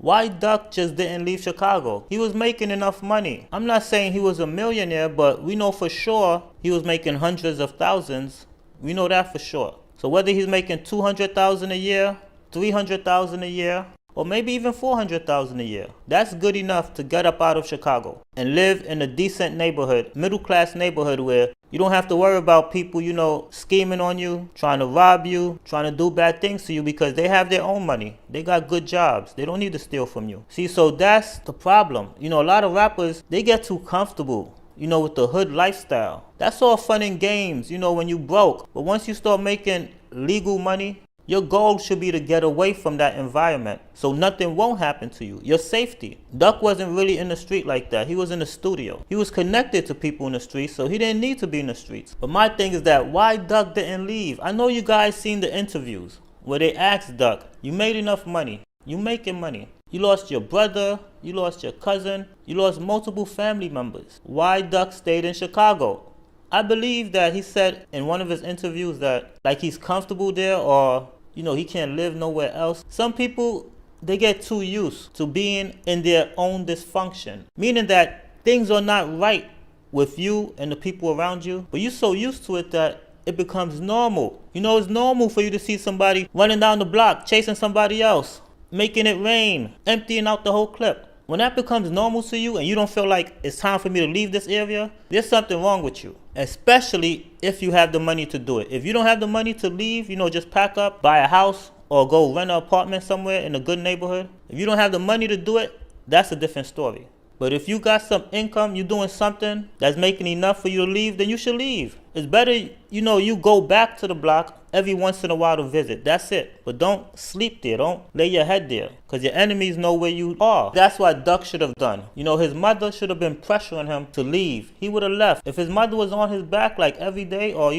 Why Duck just didn't leave Chicago? He was making enough money. I'm not saying he was a millionaire, but we know for sure he was making hundreds of thousands. We know that for sure. So whether he's making $200,000 a year, $300,000 a year, or maybe even $400,000 a year, that's good enough to get up out of Chicago and live in a decent neighborhood, middle-class neighborhood where you don't have to worry about people, scheming on you, trying to rob you, trying to do bad things to you because they have their own money. They got good jobs. They don't need to steal from you. See, so that's the problem. A lot of rappers, they get too comfortable, with the hood lifestyle. That's all fun and games, when you broke. But once you start making legal money, your goal should be to get away from that environment so nothing won't happen to you. Your safety. Duck wasn't really in the street like that. He was in the studio. He was connected to people in the streets, so he didn't need to be in the streets. But my thing is that why Duck didn't leave? I know you guys seen the interviews where they asked Duck, you made enough money. You making money. You lost your brother. You lost your cousin. You lost multiple family members. Why Duck stayed in Chicago? I believe that he said in one of his interviews that he's comfortable there or he can't live nowhere else. Some people, they get too used to being in their own dysfunction, meaning that things are not right with you and the people around you, but you're so used to it that it becomes normal. It's normal for you to see somebody running down the block, chasing somebody else, making it rain, emptying out the whole clip. When that becomes normal to you and you don't feel like it's time for me to leave this area, there's something wrong with you. Especially if you have the money to do it. If you don't have the money to leave, just pack up, buy a house, or go rent an apartment somewhere in a good neighborhood. If you don't have the money to do it, that's a different story. But if you got some income, you're doing something that's making enough for you to leave, then you should leave. It's better, you go back to the block every once in a while to visit. That's it. But don't sleep there. Don't lay your head there because your enemies know where you are. That's what Duck should have done. His mother should have been pressuring him to leave. He would have left. If his mother was on his back every day or,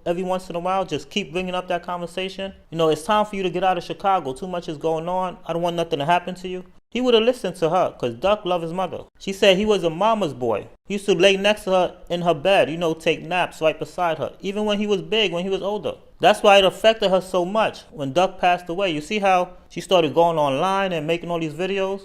every once in a while, just keep bringing up that conversation. It's time for you to get out of Chicago. Too much is going on. I don't want nothing to happen to you. He would have listened to her because Duck loved his mother. She said he was a mama's boy. He used to lay next to her in her bed, take naps right beside her, even when he was big, when he was older. That's why it affected her so much when Duck passed away. You see how she started going online and making all these videos?